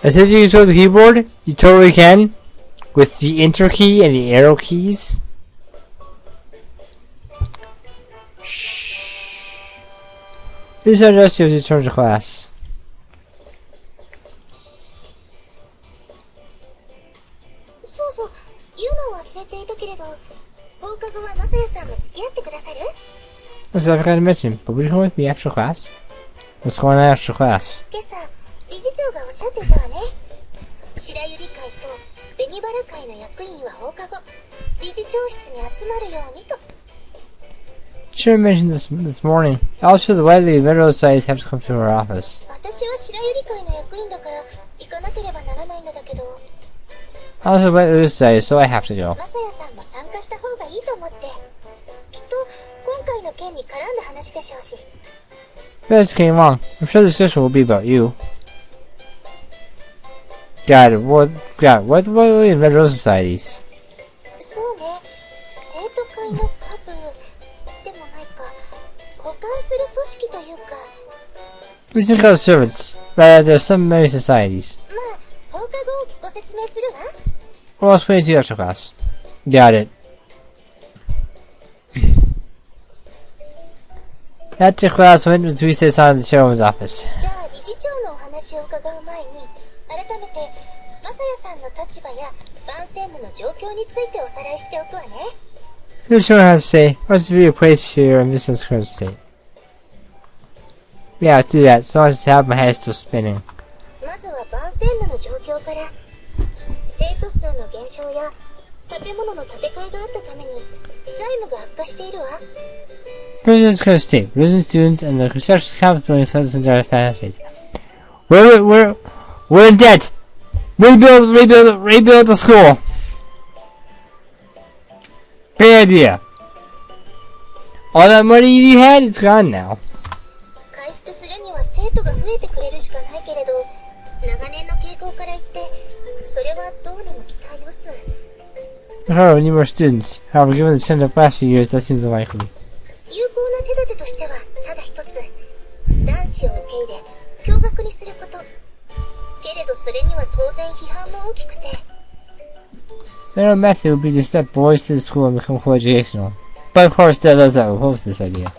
As if you control the keyboard, you totally can. With the enter key and the arrow keys. Shh. Please adjust you as you turn to class. そうそう、言うのを忘れていたけれど、放課後はマサヤさんも付き合ってくださる？ That's what I forgot to mention, but would you come with me after class? What's going on after class? 今朝、理事長がおっしゃっていたわね。白百合会と紅バラ会の役員は放課後、理事長室に集まるようにと。Sure mentioned this morning. Also, the widely Red Societies have to come to her office. 私は白百合会の役員だから行かなければならないのだけど。Also, Red Society, so I have to go. マサヤさんも参加した方がいいと思って。きっと今回の件に絡んだ話でしょうし。You guys came along. I'm sure the discussion will be about you. God, what are in Red Rose Societies? そうね、生徒会の下部でもないか、補完する組織というか。These are called servants. Rather, there are some many societies. まあ、放課後ご説明するわ。Well, I'll explain it to you after class. Got it. After class, went with Tuesday on the chairman's office. じゃあ理事長のお話を伺う前に、改めてマサヤさんの立場や番宣部の状況についておさらいしておくわね。Here's what I have to say. What's to be a place here in this current state? Yeah, let's do that. So I just have my head still spinning. まずは番宣部の状況から。生徒数の減少や建物の建て替えがあったために財務が悪化しているわ。Here's this current state. Resident students and the construction campus building sites in entire United States. We're in debt. Rebuild the school. Great idea. All that money you had is gone now. 回復するには生徒が増えてくれるしかないけれど、長年の傾向から言ってそれはどうにも期待をす。However, we need more students. However, given the trend of the last few years, that seems unlikely. 有効な手立てとしてはただ一つ、男子を受け入れ共学にすること。けれどそれには当然批判も大きくて。Their method would be to step boys to the school and become co-educational. But of course, there are those that will oppose this idea.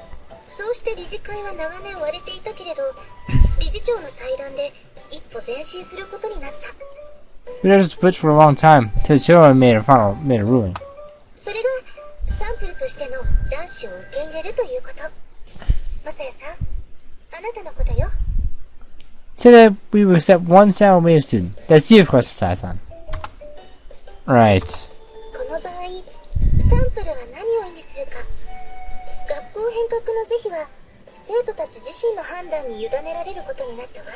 そうして理事会は長年割れていたけれど、理事長の裁断で一歩前進することになった。We had to split for a long time till the chairman made a ruling. それがサンプルとしての男子を受け入れるということ。マサヤさん、あなたのことよ。Today, we will accept one Salomea student. That's you, of course, Sasan. Right. この場合、サンプルは何を意味するか。学校変革の是非は生徒たち自身の判断に委ねられることになったわ。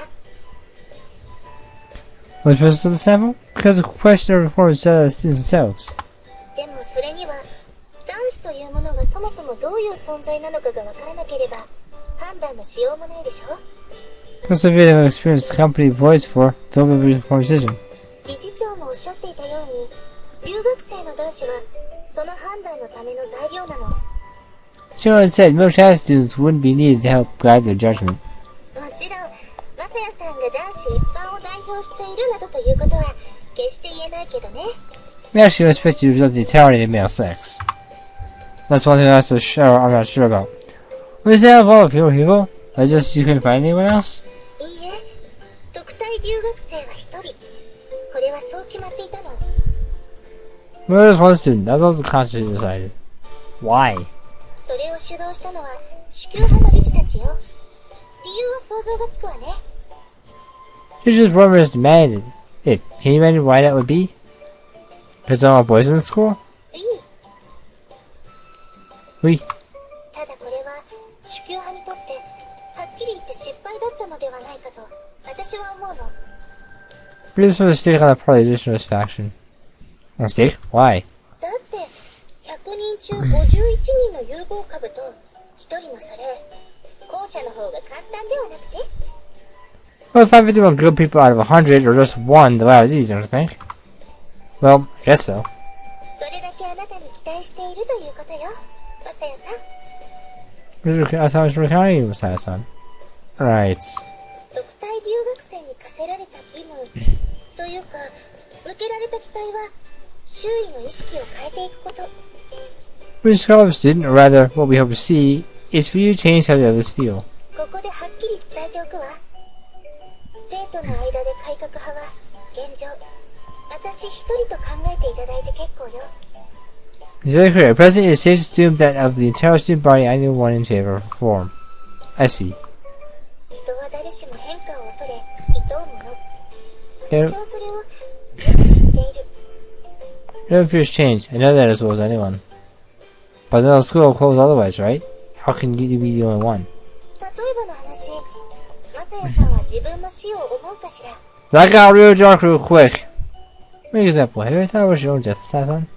What's the purpose of the sample? Because the question of reform is judged by the students themselves. でもそれには男子というものがそもそもどういう存在なのかが分からなければ判断のしようもないでしょ。Because of the experience the company voiced for, they'll be reform decision. 理事長もおっしゃっていたように、留学生の男子はその判断のための材料なの。Chairman said most Chinese students wouldn't be needed to help guide their judgment. もちろん、マサヤさんが男子一般を代表しているなどということは決して言えないけどね。They actually expect you to represent the entirety of male sex. That's one thing I'm not sure about. What is that of all the people? I just you couldn't find anyone else? いいえ、特待留学生は一人。これはそう決まっていたの。Well, there's one student. That's also consciously decided. Why? それを主導したのは主教派の理事たちよ。理由は想像がつくわね。It's just rumors demanded it. Can you imagine why that would be? Because there are boys in the school? いい。We. ただこれは主教派にとってはっきり言って失敗だったのではないかと私は思うの。This was a mistake on the part of the additionalist faction. A mistake? Why? だって100人中51人の有望株と1人のそれ、後者の方が簡単ではなくて。Well, if I visit one good people out of 100 or just one, the latter is easy, don't you think? Well, I guess so. それだけあなたに期待しているということよ、マサヤさん。That's how I was recounting you, Messiah-san. Right. 特待留学生に課せられた義務というか、向けられた期待は周囲の意識を変えていくこと。We describe a student, or rather, what we hope to see, is for you to change how the others feel. ここではっきり伝えておくわ。生徒の間で改革派は現状、私一人と考えていただいて結構よ。It's very clear. At present, it is safe to assume that of the entire student body, I am the one in favor of reform. I see. 人は誰しも変化を恐れ、厭うもの。私はそれをよく知っている。No one fears change. I know that as well as anyone. But no school will close otherwise, right? How can you be the only one? 例えばの話、マサヤさんは自分の死を思うかしら。That got real dark real quick. Make an example. Have you ever thought about your own death, Sasan?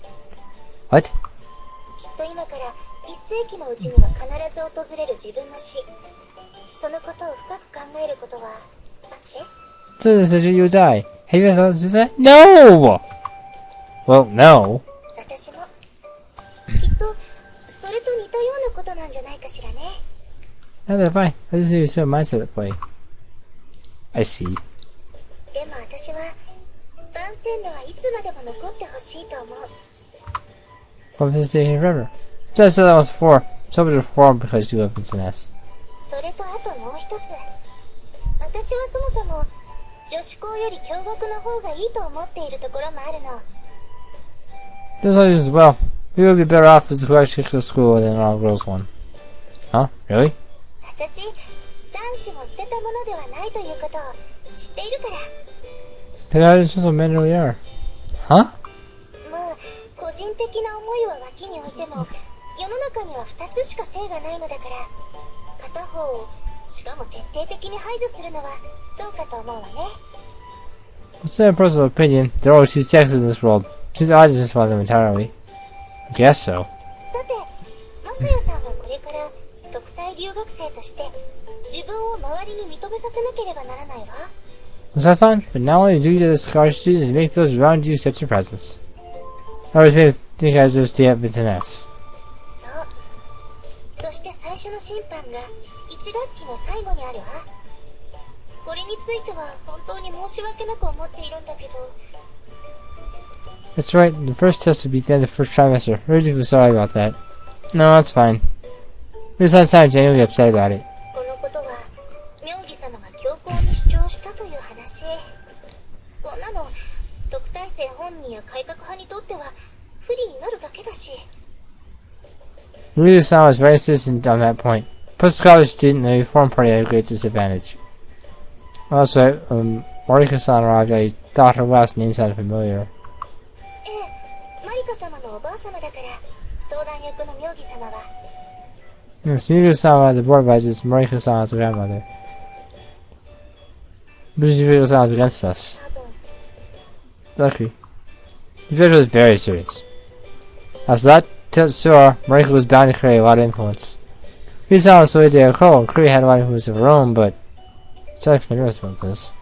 What? きっと今から1世紀のうちには必ず訪れる自分の死。そのことを深く考えることはあって。So this is you die. Have you ever thought of that? No! Well, no. 私もきっとそれと似たようなことなんじゃないかしらね。Not that fine. I just need to set a mindset at play. I see. でも私は万線路はいつまでも残ってほしいと思う。What was stay here forever? So I said that once before. So much reform because you live in Sinnes. それとあともう一つ。私はそもそも女子校より共学の方がいいと思っているところもあるの。There's others as well. We would be better off as a particular school than an all-girls one. Huh? Really? 私、男子も捨てたものではないということを知っているから。But I just men really are. Huh? まあ、個人的な思いは脇に置いても、世の中には2つしか性がないのだから、片方を、しかも徹底的に排除するのはどうかと思うわね。What's my personal opinion? There are only two sexes in this world. Since I dismiss them entirely. I guess so. さて、マサヤさんはこれから特待留学生として自分を周りに認めさせなければならないわ。Sasan, but not only do you to the scholarship students make those around you such a presence. I always made think I just stay up with an S. そう。そして最初の審判が1学期の最後にあるわ。これについては本当に申し訳なく思っているんだけど。That's right, the first test will be at the end of the first trimester. Really feel sorry about that. No, that's fine. We just had time genuinely upset about it. このことは妙義様が強硬に主張したという話。こんなの特待生本人や改革派にとっては不利になるだけだし。Ryu-san was very insistent on that point. Plus, the college student and the reform party had a great disadvantage. Also, Marika-san arrived. I thought her last name sounded familiar. ええ、マリカ様のおばあ様だから相談役の妙義様は。Yes, Miru-san was the board advisors. Marika-san was the grandmother. Miru-san was against us. 多分。 Lucky. The judge was very serious. As that sure, Marika was bound to create a lot of influence. Miru-san was so easy to call, and Kree had a lot of influence of her own, but sorry for nervous about this.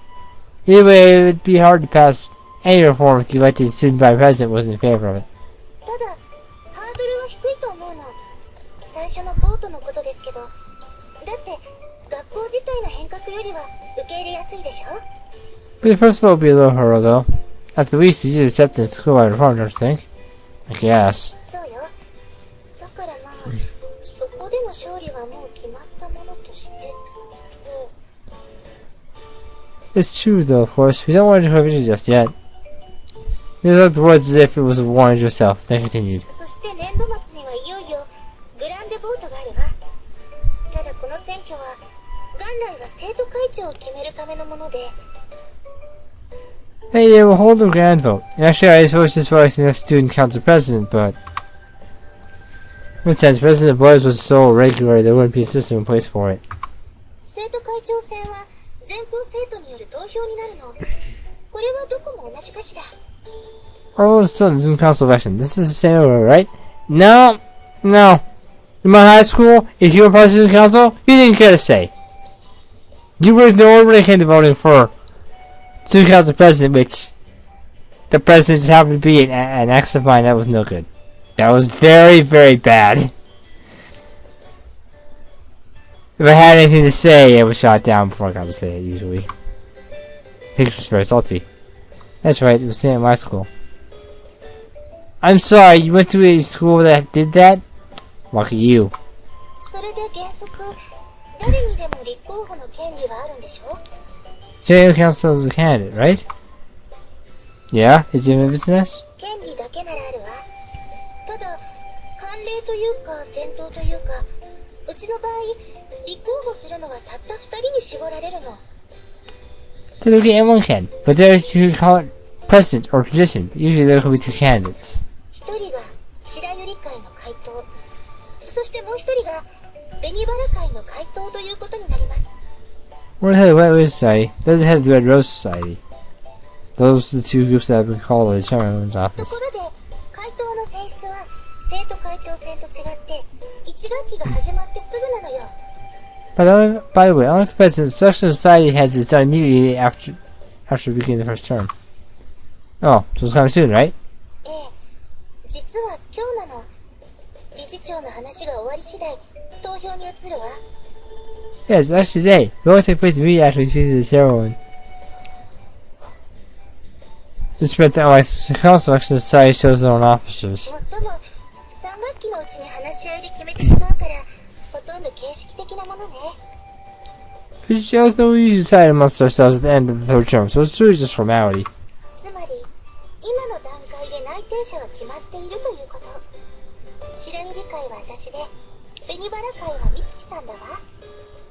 Either way, it would be hard to pass any reform if the elected student body president wasn't in favor of it. ただハードルは低いと思うの。最初のボートのことですけど、だって学校自体の変革よりは受け入れやすいでしょ。 But the first vote would be a little hurdle, though. At the least, it's easy to accept in school-wide reform, don't you think? I guess. そうよ。だからまあ、そこでの勝利はもう決まったものとして。It's true, though, of course. We don't want to declare victory just yet. You looked the words as if it was a warning to yourself, then continued. そして年度末にはいよいよグランデボートがあるわ。ただこの選挙は元来は生徒会長を決めるためのもので。 Hey, yeah, we'll hold a grand vote. Actually, I suppose this was the next student council president, but... In a sense, President Boys was so irregular there wouldn't be a system in place for it. 生徒会長選は全校生徒による投票になるの。これはどこも同じかしら。 Oh, it's still in the student council election. This is the same way, right? No! No! In my high school, if you were part of the student council, you didn't get a say. You were ignored when it came to voting for student council president, which the president just happened to be an ex of mine. That was no good. That was very, very bad. If I had anything to say, I was shot down before I got to say it, usually. I think it was very salty. That's right, it was same at my school. I'm sorry, you went to a school that did that? Lucky you. それで原則誰にでも立候補の権利はあるんでしょ JO Council is a candidate, right? Yeah? Is it a business? 権利だけならあるわ。ただ慣例というか伝統というか、うちの場合立候補するのはたった2人に絞られるの。 Typically anyone can, but there's you call it precedent or tradition. Usually there could be two candidates. 1人が白百合会の会頭、そしてもう1人が紅バラ会の会頭ということになります。 We're the head of the White Rose Society. There's the head of the Red Rose Society. Those are the two groups that have been called the chairman's と office. ころで会頭の選出は生徒会長選と違って1学期が始まってすぐなのよ。 By the way, unlike the president, the Selection Society has its done immediately after beginning the first term. Oh, so it's kind of soon, right? ええ、実は今日なの。理事長の話が終わり次第投票に移るわ。 Yes, actually today. It will take place immediately after we see the ceremony. This meant that my council election society shows their own officers. もっとも3学期のうちに話し合いで決めてしまうからほとんど形式的なものね。 It shows that we decide amongst ourselves at the end of the third term, so it's really just formality. つまり今の段階で内定者は決まっているということ。白百合会は私で紅バラ会は美月さんだわ。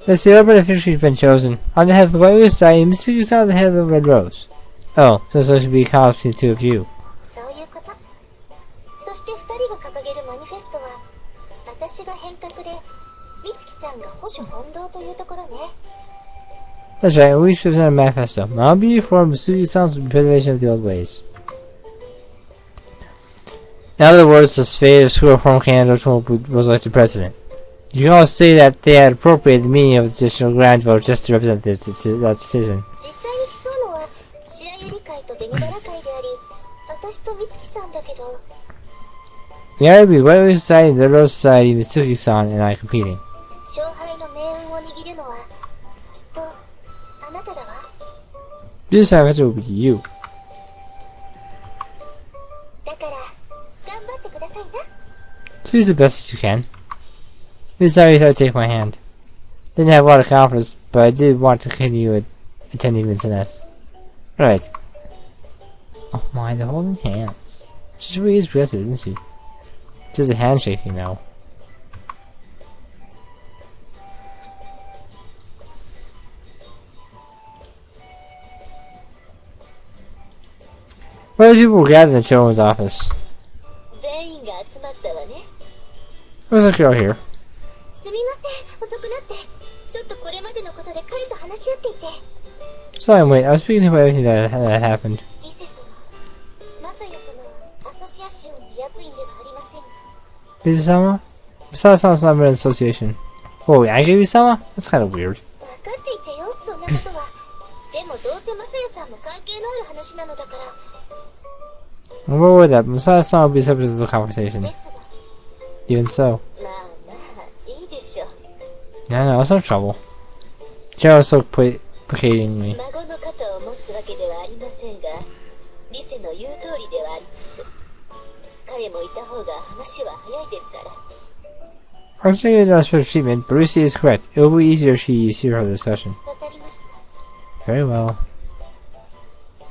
Let's see, everybody officially has been chosen. On the head of the White Rose Society, Mr. is on the head of the Red Rose. Oh, so it should be a conflict between the two of you. そういうこと。そして2人が掲げるマニフェストは私が変革で美月さんが保守本道というところね。 That's right, we should present a manifesto. I'll be reformed, Masugi sounds preservation of the old ways. In other words, the fate of school reform candidate was elected president. You can also say that they had appropriated the meaning of the additional grand vote just to represent that decision. 実際に競うのは白百合会と紅バラ会であり私と美月さんだけど The IRB, White Rose Society, the Rose Society, Mitsuki-san, and I competing. 勝敗の命運を握るのはきっとあなただわ。 This time, it will be you. だから頑張ってくださいな。 Do the best you can. This time, you decided to take my hand. Didn't have a lot of confidence, but I did want to continue attending Vincent S. Right. Oh my, they're holding hands. She really is progressive, isn't she? Just a handshaking now. Well, people were gathered in the children's office. 全員が集まったわね。 There's a girl here. すみません、遅くなって。ちょっとこれまでのことで彼と話し合っていて。 Sorry, wait, I was speaking about everything that happened. リセ様、マサヤ様はアソシアシオンの役員ではありません。 Lisa-sama? Masada-sama's not in an association. Oh, Agami-sama? That's kind of weird. 分かっていてよ、そんなことは。でもどうせマサヤさんも関係のある話なのだから。 What would that? Masada-sama would be subject to the conversation. ですが、 Even so. まあまあ、いいでしょう。 No, it's no trouble. General's so placating me. 孫の肩を持つわけではありませんが、リセの言う通りではあります。彼もいた方が話は早いですから。 I'm saying you don't special treatment, but Lucy is correct. It will be easier if she is here for the discussion. わかりました。 Very well.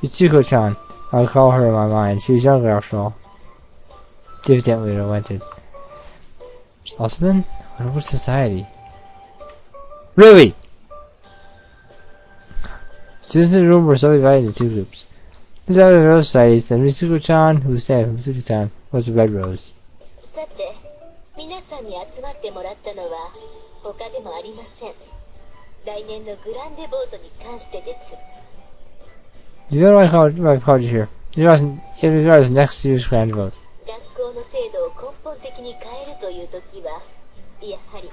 Ichiko-chan. I'll call her in my mind. She was younger after all. Dividendly relented. Also then, what was society? Really? Students in the room were subdivided into two groups. These are the Rose Societies, then Mitsuko-chan, who was standing with Mitsuko-chan, was the Red Rose. さて、皆さんに集まってもらったのは他でもありません。来年のグランデボートに関してです。 Do you know why I called you here? It regards next year's grand vote. 学校の制度を根本的に変えるという時は、やはり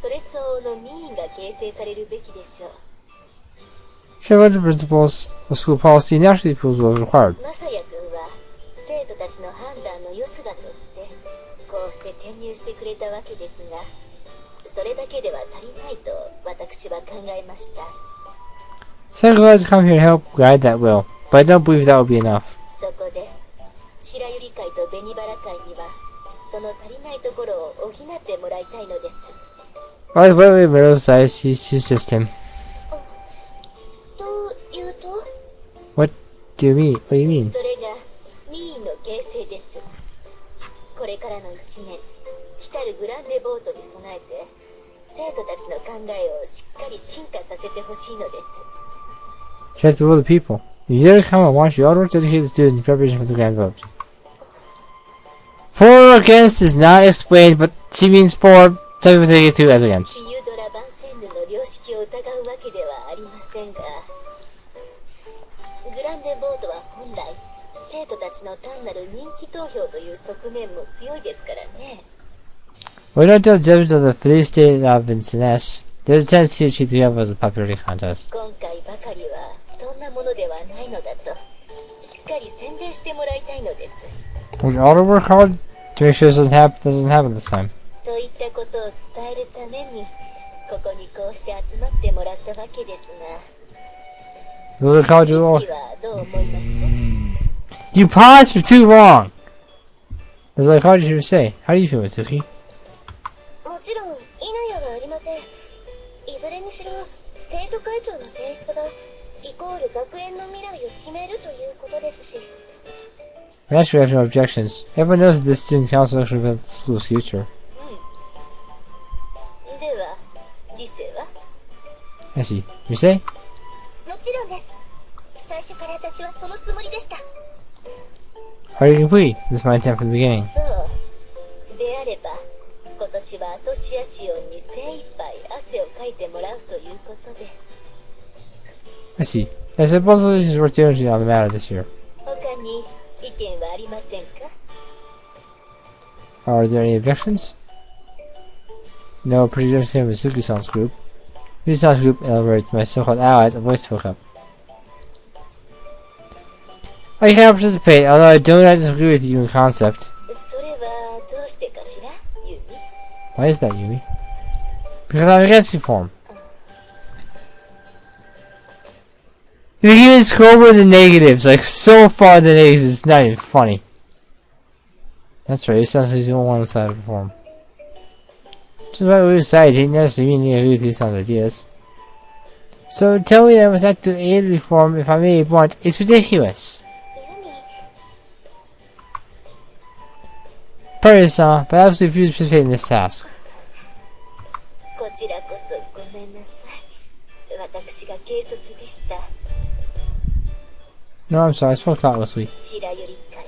それ相応の民意が形成されるべきでしょう。 Share the principles of school policy naturally people will required. マサヤ君は生徒たちの判断の良姿としてこうして転入してくれたわけですが、それだけでは足りないと私は考えました。 So glad to come here and help guide that will, but but I don't believe that would be enough. そこで白百合会と紅バラ会にはその足りないところを補ってもらいたいのです。Why wait, Middle size, she's just him. というと What do you mean? What do you mean? それが民意の形成です。これからの1年、来たるグランデボートに備えて生徒たちの考えをしっかり進化させてほしいのです。Try to rule the people. If you ever come and watch, you ought to educate the students in preparation for the grand vote. For or against is not explained, but she means for. Some people take it too as against. ユドラ・バンセンヌの良識を疑うわけではありませんが、グランデボートは本来生徒たちの単なる人気投票という側面も強いですからね。We don't tell judges of the free state of Vincennes. There's a tendency to treat the other as a popularity contest. 今回ばかりはそんなものではないのだとしっかり宣伝してもらいたいのです。We ought to work hard to make sure this doesn't happen this time. といったことを伝えるためにここにこうして集まってもらったわけですが、 Those are college 次 rules. はどう思います？ You paused for too long. That's like how did you say? How do you feel, Mitsuki? もちろん否やはありません。いずれにしろ生徒会長の選出がイコール学園の未来を決めるということですし。Naturally, I have no objections. Everyone knows that this student council actually about the school's future. では、理性は？ I see. You say? もちろんです。最初から私はそのつもりでした。Are you complete? This is my intent from the beginning. そう。であれば、今年はアソシアシオンに精一杯汗をかいてもらうということで。I see. I said both of these work diligently on the matter this year. 他に意見はありませんか？ Are there any objections? No, prejudicing of Mitsuki-san's group. Mitsuki-san's group elaborates my so-called allies, a voice spoke up. I cannot participate, although I do not disagree with you in concept. それはどうしてかしら、ユミ? Why is that, Yumi? Because I'm against reform. You can even scroll over the negatives, like so far the negatives, it's not even funny. That's right, it sounds like he's on one side of reform. Just about we decided he didn't necessarily agree with these ideas. So tell me that was act to aid reform if I may be blunt, it's ridiculous. Pardon, but I absolutely refuse to participate in this task. こちらこそごめんなさい。私が軽率でした。 No, I'm sorry, I spoke thoughtlessly. 白百合会、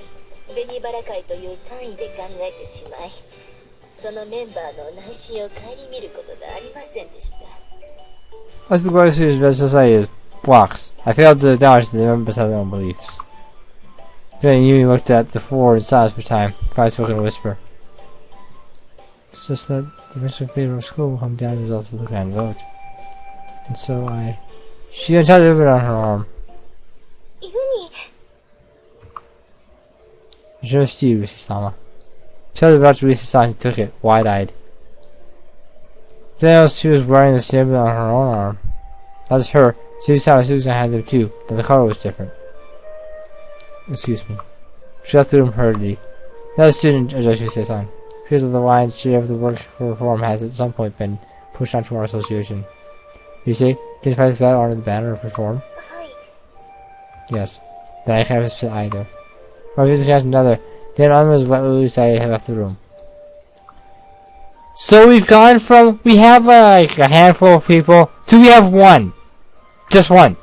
紅バラ会という単位で考えてしまい、そのメンバーの内心を顧みることがありませんでした。 As the Glorious Leaders of the Society is blocks, I failed to acknowledge that the members have their own beliefs. Then Yumi looked at the floor in silence for time, finally spoke in a whisper. It's just that the eventual fate of our school will come down as a result of the grand vote. And so She untied the ribbon on her arm. Yumi! Je suis, Risi-sama. She held it about to Risi-san and took it, wide-eyed. Then else she was wearing the same ribbon on her own arm. That was her. Risi-sama and Susan had them too, but the color was different. Excuse me. She got through him hurriedly. Another student addressed Risi-san. Fears of the wide share of the work for reform has at some point been pushed onto our association. You say, can you fight this battle under the banner of reform? Yes. Then I can't participate either. Or if you catch another, then others will decide to have left the room. So we've gone from, we have like a handful of people, to we have one. Just one.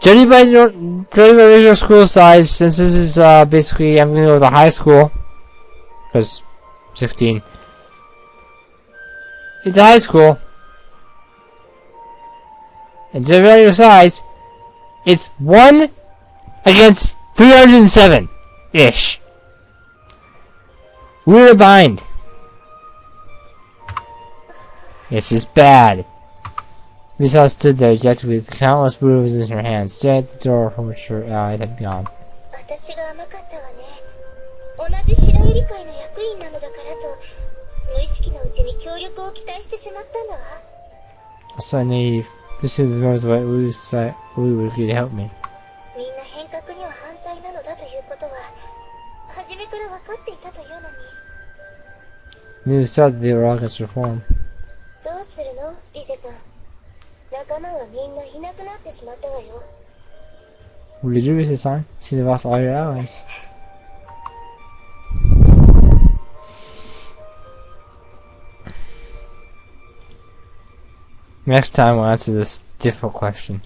Judging by regular school size, since this is basically, I'm going to go with a high school, because 16. It's a high school. And to regular size, it's 1 against 307-ish. We're in a bind. This is bad. Risa stood there dejectedly with countless bruises in her hands, staring at the door from which her allies had gone. 私が甘かったわね。同じ白百合会の役員なのだからと、無意識のうちに協力を期待してしまったんだわ。So naive. This is the members of the Wu would agree to help me. みんな変革には反対なのだということは初めから分かっていたというのに。 News started the Rockets reform. どうするのリゼさん。仲間はみんないなくなってしまったわよ。 What did you do this time? She lost all your allies. Next time we'll answer this difficult question.